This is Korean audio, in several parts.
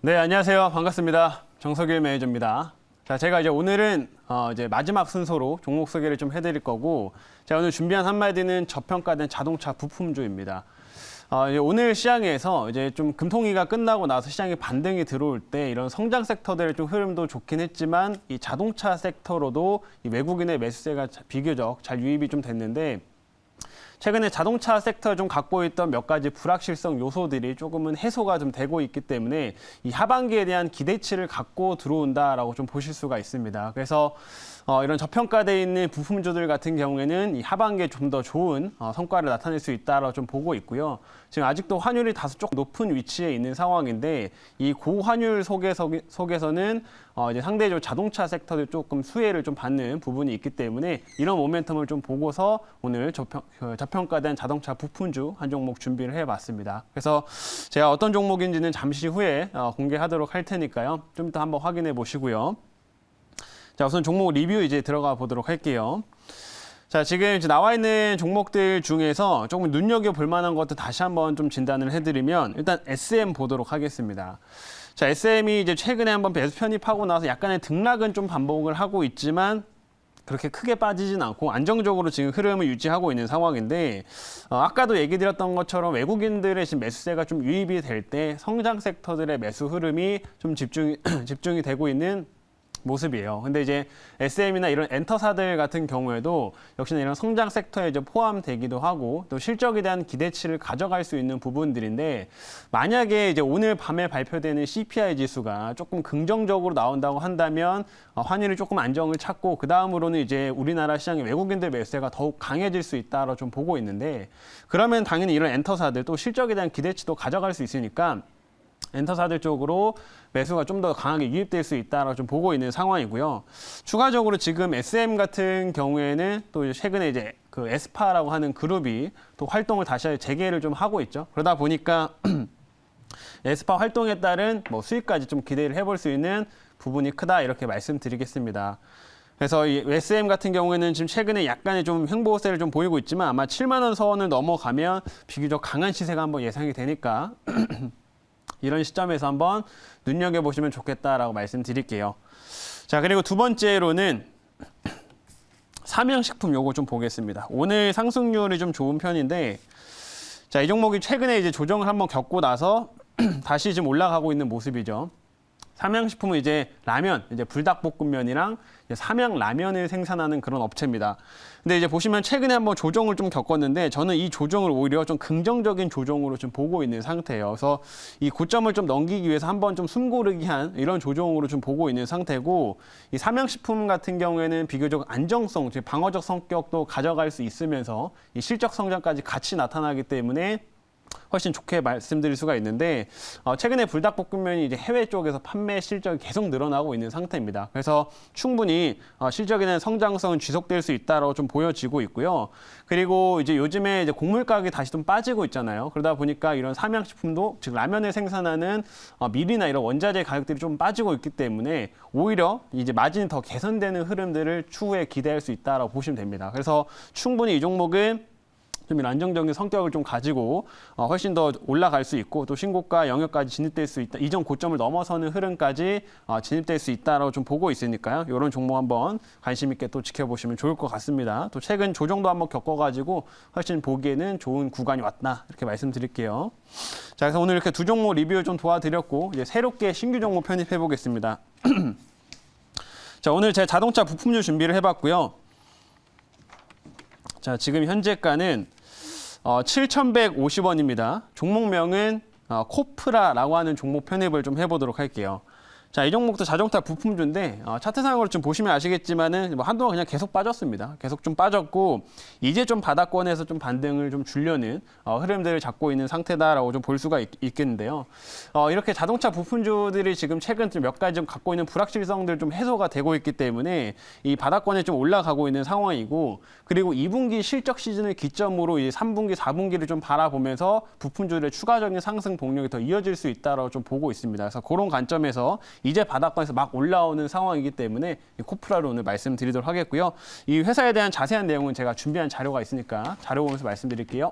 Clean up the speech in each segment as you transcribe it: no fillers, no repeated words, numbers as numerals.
네, 안녕하세요. 반갑습니다. 정석일 매니저입니다. 자, 제가 이제 오늘은 이제 마지막 순서로 종목 소개를 좀 해드릴 거고, 제가 오늘 준비한 한마디는 저평가된 자동차 부품주입니다. 이제 오늘 시장에서 이제 좀 금통위가 끝나고 나서 시장에 반등이 들어올 때 이런 성장 섹터들의 좀 흐름도 좋긴 했지만 이 자동차 섹터로도 이 외국인의 매수세가 비교적 잘 유입이 좀 됐는데, 최근에 자동차 섹터에 좀 갖고 있던 몇 가지 불확실성 요소들이 조금은 해소가 좀 되고 있기 때문에 이 하반기에 대한 기대치를 갖고 들어온다라고 좀 보실 수가 있습니다. 그래서 이런 저평가되어 있는 부품주들 같은 경우에는 이 하반기에 좀 더 좋은 성과를 나타낼 수 있다라고 좀 보고 있고요. 지금 아직도 환율이 다소 조금 높은 위치에 있는 상황인데 이 고환율 속에서는 이제 상대적으로 자동차 섹터도 조금 수혜를 좀 받는 부분이 있기 때문에 이런 모멘텀을 좀 보고서 오늘 저평가된 자동차 부품주 한 종목 준비를 해봤습니다. 그래서 제가 어떤 종목인지는 잠시 후에 공개하도록 할 테니까요. 좀 이따 한번 확인해 보시고요. 자, 우선 종목 리뷰 이제 들어가 보도록 할게요. 자, 지금 이제 나와 있는 종목들 중에서 조금 눈여겨볼 만한 것도 다시 한번 좀 진단을 해드리면 일단 SM 보도록 하겠습니다. 자, SM이 이제 최근에 한번 매수 편입하고 나서 약간의 등락은 좀 반복을 하고 있지만 그렇게 크게 빠지진 않고 안정적으로 지금 흐름을 유지하고 있는 상황인데 아까도 얘기 드렸던 것처럼 외국인들의 지금 매수세가 좀 유입이 될 때 성장 섹터들의 매수 흐름이 좀 집중이 되고 있는 모습이에요. 근데 이제 SM이나 이런 엔터사들 같은 경우에도 역시나 이런 성장 섹터에 이제 포함되기도 하고 또 실적에 대한 기대치를 가져갈 수 있는 부분들인데 만약에 이제 오늘 밤에 발표되는 CPI 지수가 조금 긍정적으로 나온다고 한다면 환율이 조금 안정을 찾고 그 다음으로는 이제 우리나라 시장의 외국인들 매수세가 더욱 강해질 수 있다로 좀 보고 있는데 그러면 당연히 이런 엔터사들 또 실적에 대한 기대치도 가져갈 수 있으니까 엔터사들 쪽으로 매수가 좀 더 강하게 유입될 수 있다라고 좀 보고 있는 상황이고요. 추가적으로 지금 SM 같은 경우에는 또 최근에 이제 그 에스파라고 하는 그룹이 또 활동을 다시 재개를 좀 하고 있죠. 그러다 보니까 에스파 활동에 따른 뭐 수익까지 좀 기대를 해볼 수 있는 부분이 크다 이렇게 말씀드리겠습니다. 그래서 이 SM 같은 경우에는 지금 최근에 약간의 좀 횡보세를 좀 보이고 있지만 아마 7만 원 선을 넘어가면 비교적 강한 시세가 한번 예상이 되니까 이런 시점에서 한번 눈여겨보시면 좋겠다라고 말씀드릴게요. 자, 그리고 두 번째로는 삼양식품 요거 좀 보겠습니다. 오늘 상승률이 좀 좋은 편인데 자, 이 종목이 최근에 이제 조정을 한번 겪고 나서 다시 지금 올라가고 있는 모습이죠. 삼양식품은 이제 라면, 이제 불닭볶음면이랑 이제 삼양라면을 생산하는 그런 업체입니다. 근데 이제 보시면 최근에 한번 조정을 좀 겪었는데 저는 이 조정을 오히려 좀 긍정적인 조정으로 좀 보고 있는 상태예요. 그래서 이 고점을 좀 넘기기 위해서 한번 좀 숨고르기 한 이런 조정으로 좀 보고 있는 상태고 이 삼양식품 같은 경우에는 비교적 안정성, 즉 방어적 성격도 가져갈 수 있으면서 이 실적 성장까지 같이 나타나기 때문에 훨씬 좋게 말씀드릴 수가 있는데 최근에 불닭볶음면이 이제 해외 쪽에서 판매 실적이 계속 늘어나고 있는 상태입니다. 그래서 충분히 실적에 대한 성장성은 지속될 수 있다고 좀 보여지고 있고요. 그리고 이제 요즘에 이제 곡물 가격이 다시 좀 빠지고 있잖아요. 그러다 보니까 이런 삼양식품도 즉 라면을 생산하는 밀이나 이런 원자재 가격들이 좀 빠지고 있기 때문에 오히려 이제 마진이 더 개선되는 흐름들을 추후에 기대할 수 있다라고 보시면 됩니다. 그래서 충분히 이 종목은 좀 안정적인 성격을 좀 가지고 훨씬 더 올라갈 수 있고 또 신고가 영역까지 진입될 수 있다. 이전 고점을 넘어서는 흐름까지 진입될 수 있다라고 좀 보고 있으니까요. 이런 종목 한번 관심 있게 또 지켜보시면 좋을 것 같습니다. 또 최근 조정도 한번 겪어가지고 훨씬 보기에는 좋은 구간이 왔다 이렇게 말씀드릴게요. 자, 그래서 오늘 이렇게 두 종목 리뷰를 좀 도와드렸고 이제 새롭게 신규 종목 편입해 보겠습니다. 자, 오늘 제가 자동차 부품주 준비를 해봤고요. 자, 지금 현재가는 7,150원입니다. 종목명은 코프라라고 하는 종목 편입을 좀 해보도록 할게요. 자, 이 종목도 자동차 부품주인데 차트상으로 좀 보시면 아시겠지만은 뭐 한동안 그냥 계속 빠졌습니다. 계속 좀 빠졌고 이제 좀 바닥권에서 좀 반등을 좀 주려는 흐름들을 잡고 있는 상태다라고 좀 볼 수가 있겠는데요. 이렇게 자동차 부품주들이 지금 최근 좀 몇 가지 좀 갖고 있는 불확실성들 좀 해소가 되고 있기 때문에 이 바닥권에 좀 올라가고 있는 상황이고 그리고 2분기 실적 시즌을 기점으로 이제 3분기, 4분기를 좀 바라보면서 부품주들의 추가적인 상승 동력이 더 이어질 수 있다라고 좀 보고 있습니다. 그래서 그런 관점에서 이제 바닥권에서 막 올라오는 상황이기 때문에 코프라로 오늘 말씀드리도록 하겠고요. 이 회사에 대한 자세한 내용은 제가 준비한 자료가 있으니까 자료 보면서 말씀드릴게요.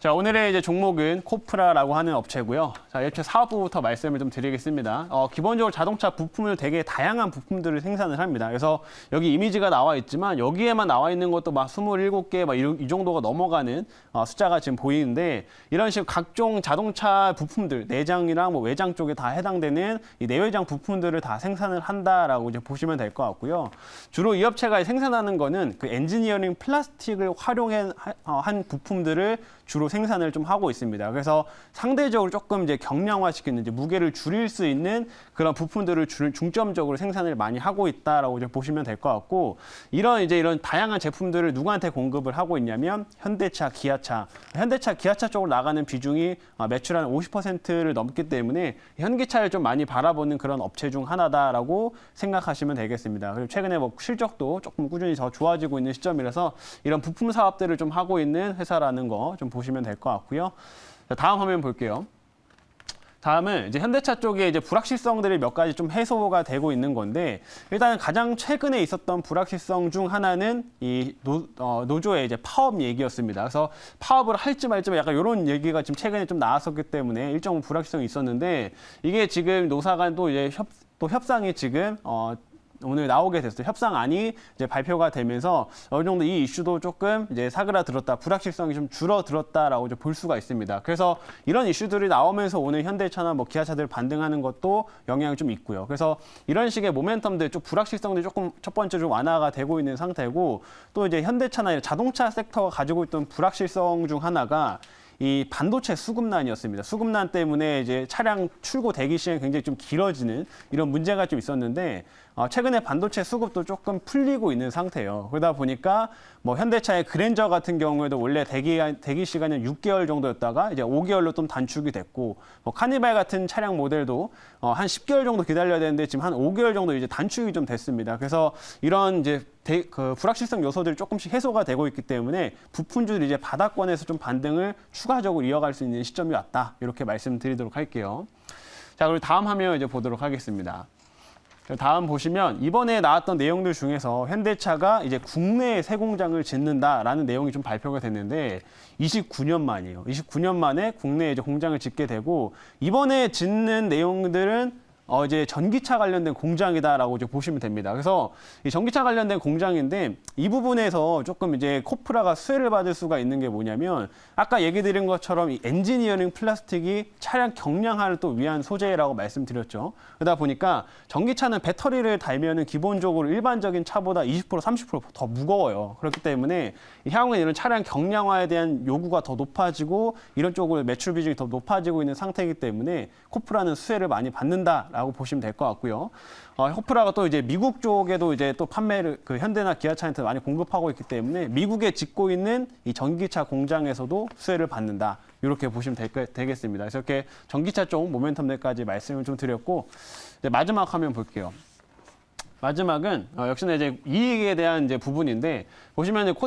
자, 오늘의 이제 종목은 코프라라고 하는 업체고요. 자, 이렇게 사업부부터 말씀을 좀 드리겠습니다. 기본적으로 자동차 부품을 되게 다양한 부품들을 생산을 합니다. 그래서 여기 이미지가 나와 있지만 여기에만 나와 있는 것도 막 27개 막 이 정도가 넘어가는 숫자가 지금 보이는데 이런 식으로 각종 자동차 부품들, 내장이랑 뭐 외장 쪽에 다 해당되는 이 내외장 부품들을 다 생산을 한다라고 이제 보시면 될 것 같고요. 주로 이 업체가 생산하는 거는 그 엔지니어링 플라스틱을 활용한 부품들을 주로 생산을 좀 하고 있습니다. 그래서 상대적으로 조금 이제 경량화시키는 이제 무게를 줄일 수 있는 그런 부품들을 중점적으로 생산을 많이 하고 있다라고 이제 보시면 될 것 같고 이런 다양한 제품들을 누구한테 공급을 하고 있냐면 현대차, 기아차 쪽으로 나가는 비중이 매출 한 50%를 넘기 때문에 현기차를 좀 많이 바라보는 그런 업체 중 하나다라고 생각하시면 되겠습니다. 그리고 최근에 뭐 실적도 조금 꾸준히 더 좋아지고 있는 시점이라서 이런 부품 사업들을 좀 하고 있는 회사라는 거 좀 보시면 될 것 같고요. 자, 다음 화면 볼게요. 다음은 이제 현대차 쪽에 이제 불확실성들이 몇 가지 좀 해소가 되고 있는 건데 일단 가장 최근에 있었던 불확실성 중 하나는 이 노조의 이제 파업 얘기였습니다. 그래서 파업을 할지 말지 약간 이런 얘기가 지금 최근에 좀 나왔었기 때문에 일정 불확실성이 있었는데 이게 지금 노사 간 또 이제 협상이 지금 오늘 나오게 됐어요. 협상안이 이제 발표가 되면서 어느 정도 이 이슈도 조금 이제 사그라들었다, 불확실성이 좀 줄어들었다라고 이제 볼 수가 있습니다. 그래서 이런 이슈들이 나오면서 오늘 현대차나 뭐 기아차들 반등하는 것도 영향이 좀 있고요. 그래서 이런 식의 모멘텀들, 좀 불확실성들이 조금 첫 번째 좀 완화가 되고 있는 상태고 또 이제 현대차나 자동차 섹터가 가지고 있던 불확실성 중 하나가 이 반도체 수급난이었습니다. 수급난 때문에 이제 차량 출고 대기 시간이 굉장히 좀 길어지는 이런 문제가 좀 있었는데 최근에 반도체 수급도 조금 풀리고 있는 상태예요. 그러다 보니까 뭐 현대차의 그랜저 같은 경우에도 원래 대기 시간은 6개월 정도였다가 이제 5개월로 좀 단축이 됐고 뭐 카니발 같은 차량 모델도 한 10개월 정도 기다려야 되는데 지금 한 5개월 정도 이제 단축이 좀 됐습니다. 그래서 이런 이제 그 불확실성 요소들이 조금씩 해소가 되고 있기 때문에 부품주들이 이제 바닥권에서 좀 반등을 추가적으로 이어갈 수 있는 시점이 왔다. 이렇게 말씀드리도록 할게요. 자, 그리고 다음 화면 이제 보도록 하겠습니다. 다음 보시면 이번에 나왔던 내용들 중에서 현대차가 이제 국내에 새 공장을 짓는다라는 내용이 좀 발표가 됐는데 29년 만이에요. 29년 만에 국내에 이제 공장을 짓게 되고 이번에 짓는 내용들은 이제 전기차 관련된 공장이다라고 이제 보시면 됩니다. 그래서 이 전기차 관련된 공장인데 이 부분에서 조금 이제 코프라가 수혜를 받을 수가 있는 게 뭐냐면 아까 얘기 드린 것처럼 이 엔지니어링 플라스틱이 차량 경량화를 또 위한 소재라고 말씀드렸죠. 그러다 보니까 전기차는 배터리를 달면은 기본적으로 일반적인 차보다 20% 30% 더 무거워요. 그렇기 때문에 향후에 이런 차량 경량화에 대한 요구가 더 높아지고 이런 쪽으로 매출 비중이 더 높아지고 있는 상태이기 때문에 코프라는 수혜를 많이 받는다라고 보시면 될 것 같고요. 코프라가 또 이제 미국 쪽에도 이제 또 판매를 그 현대나 기아차한테 많이 공급하고 있기 때문에 미국에 짓고 있는 이 전기차 공장에서도 수혜를 받는다. 이렇게 보시면 되겠습니다. 그래서 이렇게 전기차 쪽 모멘텀들까지 말씀을 좀 드렸고 이제 마지막 화면 볼게요. 마지막은 역시나 이제 이익에 대한 이제 부분인데 보시면 이제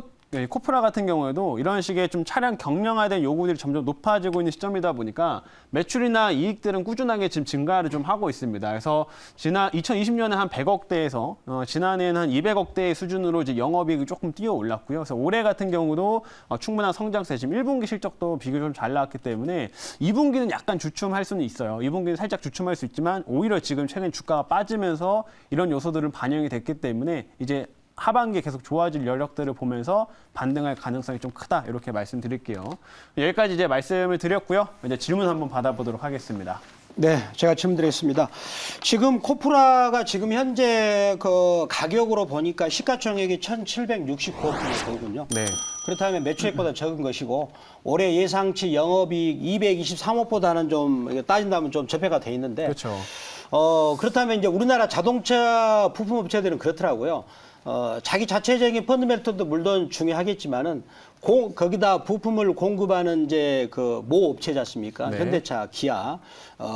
코프라 같은 경우에도 이런 식의 좀 차량 경량화된 요구들이 점점 높아지고 있는 시점이다 보니까 매출이나 이익들은 꾸준하게 지금 증가를 좀 하고 있습니다. 그래서 지난 2020년에 한 100억대에서 지난해에는 한 200억대 수준으로 이제 영업이익이 조금 뛰어 올랐고요. 그래서 올해 같은 경우도 충분한 성장세, 지금 1분기 실적도 비교적 잘 나왔기 때문에 2분기는 약간 주춤할 수는 있어요. 2분기는 살짝 주춤할 수 있지만 오히려 지금 최근 주가가 빠지면서 이런 요소들은 반영이 됐기 때문에 이제 하반기에 계속 좋아질 여력들을 보면서 반등할 가능성이 좀 크다 이렇게 말씀드릴게요. 여기까지 이제 말씀을 드렸고요. 이제 질문 한번 받아보도록 하겠습니다. 네, 제가 질문드리겠습니다. 지금 코프라가 지금 현재 그 가격으로 보니까 시가총액이 1,769억 정도거든요. 네. 그렇다면 매출액보다 적은 것이고 올해 예상치 영업이익 223억보다는 좀 따진다면 좀 접해가 돼 있는데. 그렇죠. 그렇다면 이제 우리나라 자동차 부품업체들은 그렇더라고요. 자기 자체적인 펀드멘털도 물론 중요하겠지만은 거기다 부품을 공급하는 이제 그 모 업체지 않습니까? 네. 현대차, 기아.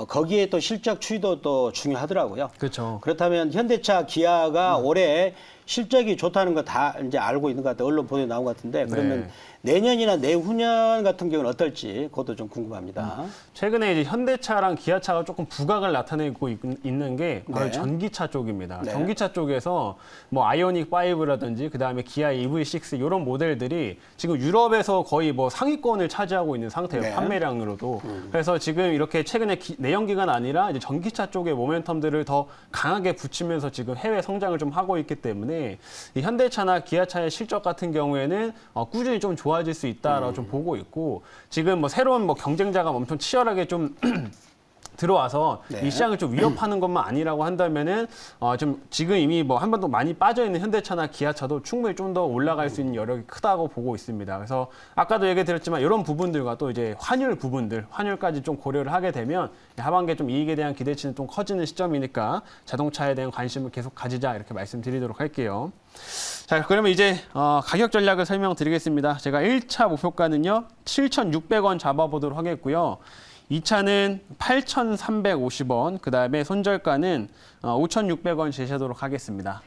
거기에 또 실적 추이도 또 중요하더라고요. 그렇죠. 그렇다면 현대차, 기아가 올해 실적이 좋다는 거 다 이제 알고 있는 것 같아요. 언론 보도에 나온 것 같은데 그러면 네. 내년이나 내후년 같은 경우는 어떨지 그것도 좀 궁금합니다. 최근에 이제 현대차랑 기아차가 조금 부각을 나타내고 있는 게 바로 네. 전기차 쪽입니다. 네. 전기차 쪽에서 뭐 아이오닉 5라든지 그다음에 기아 EV6 이런 모델들이 지금 지금 유럽에서 거의 뭐 상위권을 차지하고 있는 상태예요. 네. 판매량으로도. 그래서 지금 이렇게 최근에 내연기관 아니라 이제 전기차 쪽의 모멘텀들을 더 강하게 붙이면서 지금 해외 성장을 좀 하고 있기 때문에 이 현대차나 기아차의 실적 같은 경우에는 꾸준히 좀 좋아질 수 있다라고 좀 보고 있고 지금 뭐 새로운 뭐 경쟁자가 엄청 치열하게 좀 들어와서 네. 이 시장을 좀 위협하는 것만 아니라고 한다면은 좀 지금 이미 뭐 한 번도 많이 빠져 있는 현대차나 기아차도 충분히 좀 더 올라갈 수 있는 여력이 크다고 보고 있습니다. 그래서 아까도 얘기 드렸지만 이런 부분들과 또 이제 환율 부분들, 환율까지 좀 고려를 하게 되면 하반기에 좀 이익에 대한 기대치는 좀 커지는 시점이니까 자동차에 대한 관심을 계속 가지자 이렇게 말씀드리도록 할게요. 자, 그러면 이제 가격 전략을 설명드리겠습니다. 제가 1차 목표가는요 7,600원 잡아보도록 하겠고요. 2차는 8,350원, 그 다음에 손절가는 5,600원 제시하도록 하겠습니다.